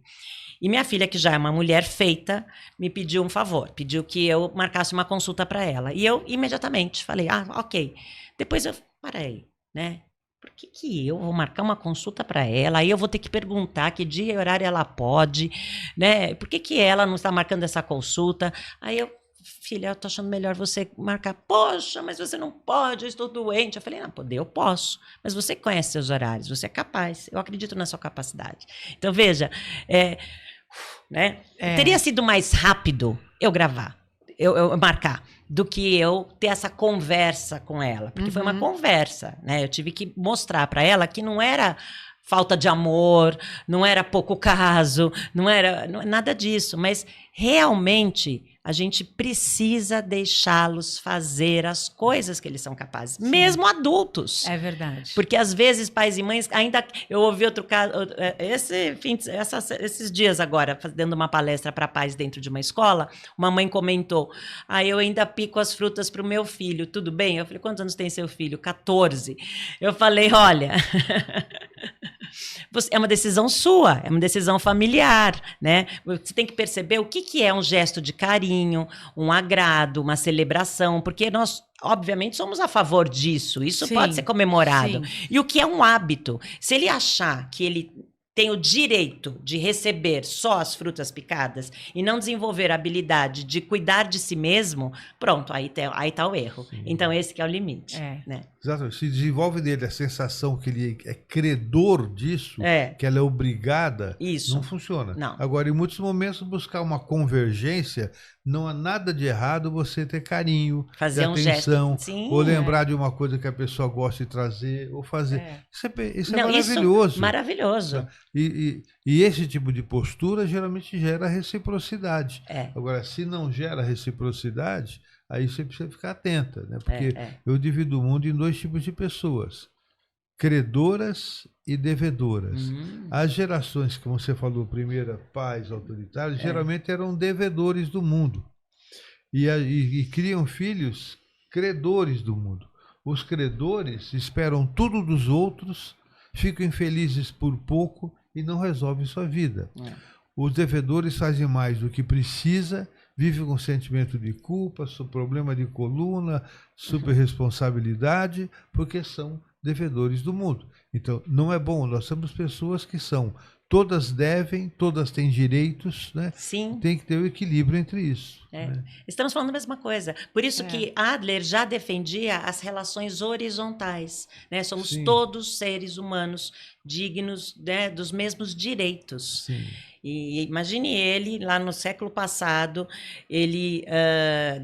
E minha filha, que já é uma mulher feita, me pediu um favor, pediu que eu marcasse uma consulta para ela. E eu imediatamente falei, ok. Depois eu parei, né? Por que eu vou marcar uma consulta para ela? Aí eu vou ter que perguntar que dia e horário ela pode, né? Por que ela não está marcando essa consulta? Aí filha, eu tô achando melhor você marcar. Poxa, mas você não pode, eu estou doente. Eu falei, não, poder eu posso. Mas você conhece seus horários, você é capaz. Eu acredito na sua capacidade. Então, veja, né? Teria sido mais rápido eu gravar, eu marcar, do que eu ter essa conversa com ela. Porque foi uma conversa, né? Eu tive que mostrar para ela que não era falta de amor, não era pouco caso, não era nada disso. Mas realmente a gente precisa deixá-los fazer as coisas que eles são capazes, mesmo adultos. É verdade. Porque às vezes pais e mães ainda... Eu ouvi outro caso, esses dias agora, dando uma palestra para pais dentro de uma escola, uma mãe comentou, eu ainda pico as frutas para o meu filho, tudo bem? Eu falei, quantos anos tem seu filho? 14. Eu falei, olha... É uma decisão sua, é uma decisão familiar, né? Você tem que perceber o que é um gesto de carinho, um agrado, uma celebração, porque nós, obviamente, somos a favor disso. Isso pode ser comemorado. Sim. E o que é um hábito? Se ele achar que ele tem o direito de receber só as frutas picadas e não desenvolver a habilidade de cuidar de si mesmo, pronto, aí tá o erro. Sim. Então, esse que é o limite. Né? Exatamente. Se desenvolve nele a sensação que ele é credor disso, que ela é obrigada, não funciona. Não. Agora, em muitos momentos, buscar uma convergência, não há nada de errado você ter carinho, fazer atenção, Sim, ou lembrar de uma coisa que a pessoa gosta de trazer, ou fazer. Isso é maravilhoso. Isso, maravilhoso. E esse tipo de postura geralmente gera reciprocidade. Agora, se não gera reciprocidade, aí você precisa ficar atenta, né? Porque eu divido o mundo em dois tipos de pessoas: credoras e devedoras. As gerações que você falou, primeira, pais autoritários, geralmente eram devedores do mundo. E criam filhos credores do mundo. Os credores esperam tudo dos outros, ficam infelizes por pouco e não resolvem sua vida. Os devedores fazem mais do que precisa, vivem com sentimento de culpa, problema de coluna, superresponsabilidade, porque são devedores do mundo. Então, não é bom. Nós temos pessoas que todas devem, todas têm direitos, né? Sim. Tem que ter o equilíbrio entre isso. Né? Estamos falando a mesma coisa. Por isso que Adler já defendia as relações horizontais, né? Somos todos seres humanos dignos, né, dos mesmos direitos. Sim. E imagine ele, lá no século passado, ele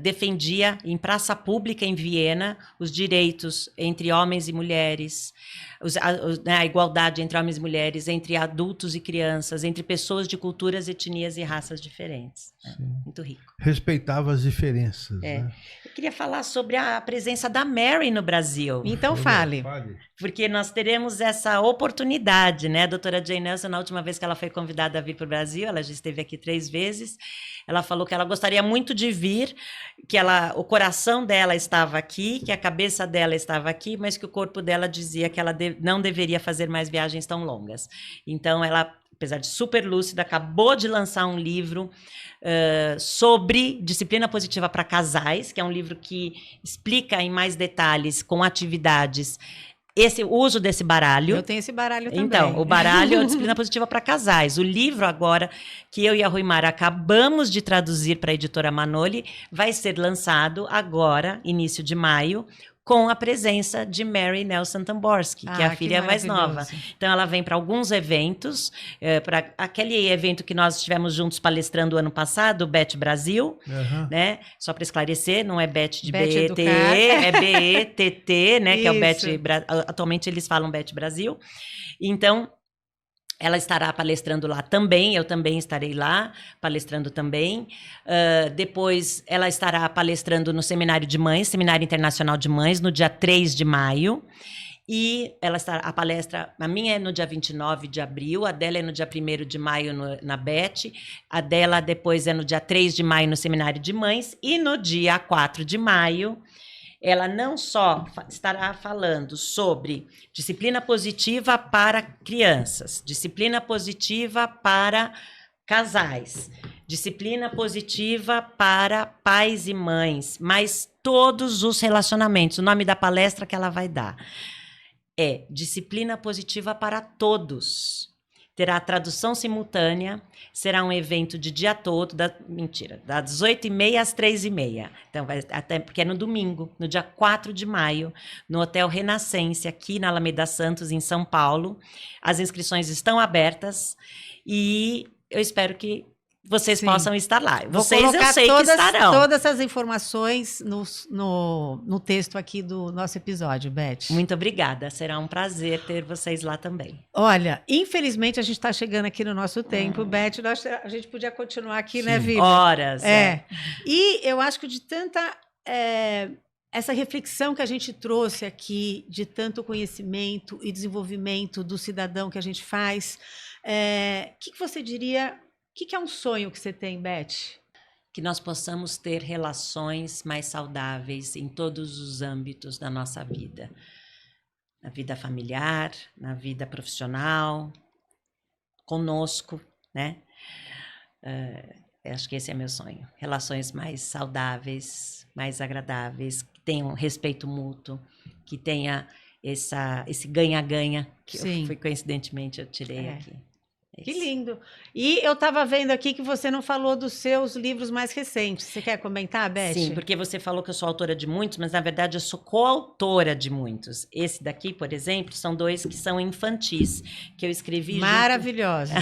defendia em praça pública em Viena os direitos entre homens e mulheres, a igualdade entre homens e mulheres, entre adultos e crianças, entre pessoas de culturas, etnias e raças diferentes. Muito rico. Respeitava as diferenças. Né? Eu queria falar sobre a presença da Mary no Brasil. Então fale. Porque nós teremos essa oportunidade, né? A doutora Jane Nelson, na última vez que ela foi convidada a vir para o Brasil, ela já esteve aqui 3 vezes, ela falou que ela gostaria muito de vir, que o coração dela estava aqui, que a cabeça dela estava aqui, mas que o corpo dela dizia que ela não deveria fazer mais viagens tão longas. Então, ela, apesar de super lúcida, acabou de lançar um livro sobre disciplina positiva para casais, que é um livro que explica em mais detalhes, com atividades, o uso desse baralho. Eu tenho esse baralho também. Então, o baralho é a disciplina positiva para casais. O livro agora, que eu e a Ruimara acabamos de traduzir para a editora Manoli, vai ser lançado agora, início de maio, com a presença de Mary Nelson Tamborski, que é a filha mais nova. Então, ela vem para alguns eventos, para aquele evento que nós estivemos juntos palestrando ano passado, o Bet Brasil, né? Só para esclarecer, não é Bet de BET, é BETT, né? Que é o Bet Brasil. Atualmente eles falam Bet Brasil. Então, ela estará palestrando lá também, eu também estarei lá palestrando também. Depois ela estará palestrando no Seminário de Mães, Seminário Internacional de Mães, no dia 3 de maio. E a palestra, a minha é no dia 29 de abril, a dela é no dia 1º de maio na BET, a dela depois é no dia 3 de maio no Seminário de Mães, e no dia 4 de maio ela não só estará falando sobre disciplina positiva para crianças, disciplina positiva para casais, disciplina positiva para pais e mães, mas todos os relacionamentos. O nome da palestra que ela vai dar é Disciplina Positiva para Todos. Terá tradução simultânea, será um evento de dia todo, das 18h30 às 3h30. Então, até porque é no domingo, no dia 4 de maio, no Hotel Renascense, aqui na Alameda Santos, em São Paulo. As inscrições estão abertas e eu espero que vocês possam estar lá. Vocês, eu sei que estarão. Todas essas informações no texto aqui do nosso episódio, Beth. Muito obrigada. Será um prazer ter vocês lá também. Olha, infelizmente a gente está chegando aqui no nosso tempo, Beth. A gente podia continuar aqui, né, Vivi? Horas. E eu acho que de tanta... essa reflexão que a gente trouxe aqui, de tanto conhecimento e desenvolvimento do cidadão que a gente faz, que você diria... O que é um sonho que você tem, Beth? Que nós possamos ter relações mais saudáveis em todos os âmbitos da nossa vida. Na vida familiar, na vida profissional, conosco, né? Acho que esse é meu sonho. Relações mais saudáveis, mais agradáveis, que tenham respeito mútuo, que tenha esse ganha-ganha, que coincidentemente eu tirei aqui. Que lindo. E eu estava vendo aqui que você não falou dos seus livros mais recentes. Você quer comentar, Beth? Sim, porque você falou que eu sou autora de muitos, mas na verdade eu sou coautora de muitos. Esse daqui, por exemplo, são 2 que são infantis, que eu escrevi... Maravilhosos.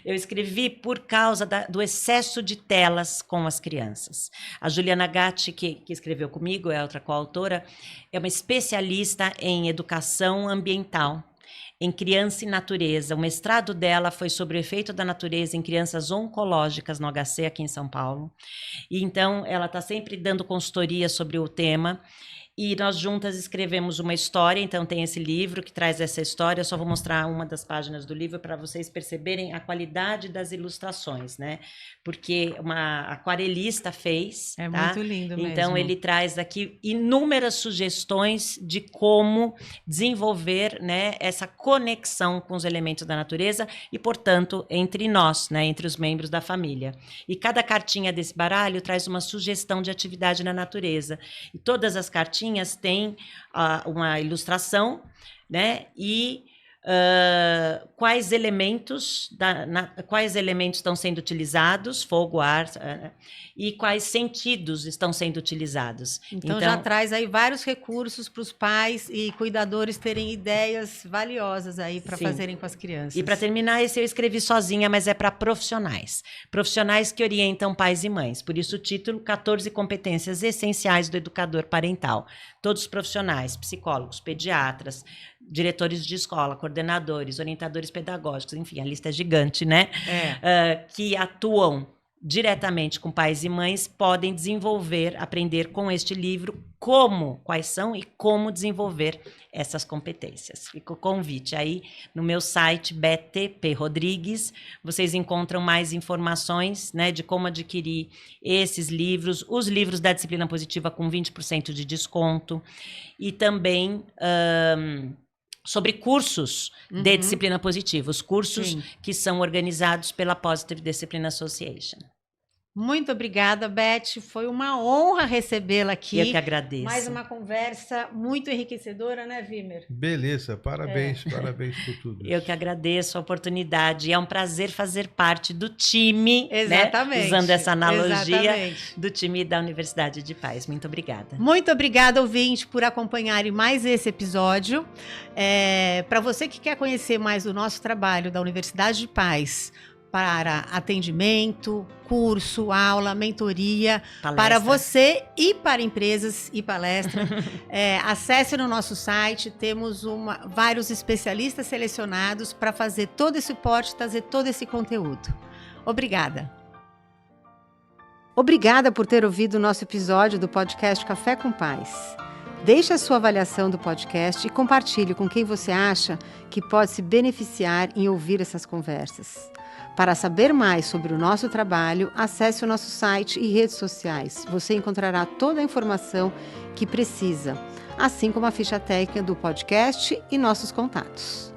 Eu escrevi por causa do excesso de telas com as crianças. A Juliana Gatti, que escreveu comigo, é outra coautora, é uma especialista em educação ambiental, em criança e natureza. O mestrado dela foi sobre o efeito da natureza em crianças oncológicas no HC aqui em São Paulo. E então ela está sempre dando consultoria sobre o tema. E nós juntas escrevemos uma história, então tem esse livro que traz essa história. Eu só vou mostrar uma das páginas do livro para vocês perceberem a qualidade das ilustrações, né? Porque uma aquarelista fez. É tá? muito lindo mesmo. Então ele traz aqui inúmeras sugestões de como desenvolver, né, essa conexão com os elementos da natureza e, portanto, entre nós, né, entre os membros da família. E cada cartinha desse baralho traz uma sugestão de atividade na natureza. E todas as cartinhas têm uma ilustração, né? E quais elementos estão sendo utilizados, fogo, ar, e quais sentidos estão sendo utilizados. Então já traz aí vários recursos para os pais e cuidadores terem ideias valiosas aí para fazerem com as crianças. E para terminar, esse eu escrevi sozinha, mas é para profissionais. Profissionais que orientam pais e mães. Por isso o título, 14 competências essenciais do educador parental. Todos os profissionais, psicólogos, pediatras, diretores de escola, coordenadores, orientadores pedagógicos, enfim, a lista é gigante, né? Que atuam diretamente com pais e mães, podem aprender com este livro quais são e como desenvolver essas competências. Fica o convite aí no meu site, BTP Rodrigues, vocês encontram mais informações, né, de como adquirir esses livros, os livros da disciplina positiva com 20% de desconto, e também sobre cursos de disciplina positiva, os cursos que são organizados pela Positive Discipline Association. Muito obrigada, Beth. Foi uma honra recebê-la aqui. Eu que agradeço. Mais uma conversa muito enriquecedora, né, Vimer? Beleza, parabéns por tudo. Eu que agradeço a oportunidade. É um prazer fazer parte do time, exatamente, né? Usando essa analogia do time da Universidade de Paz. Muito obrigada. Muito obrigada, ouvinte, por acompanharem mais esse episódio. Para você que quer conhecer mais do nosso trabalho da Universidade de Paz, para atendimento, curso, aula, mentoria, palestra. Para você e para empresas e palestra. Acesse no nosso site, temos vários especialistas selecionados para fazer todo esse suporte, trazer todo esse conteúdo. Obrigada. Obrigada por ter ouvido o nosso episódio do podcast Café com Paz. Deixe a sua avaliação do podcast e compartilhe com quem você acha que pode se beneficiar em ouvir essas conversas. Para saber mais sobre o nosso trabalho, acesse o nosso site e redes sociais. Você encontrará toda a informação que precisa, assim como a ficha técnica do podcast e nossos contatos.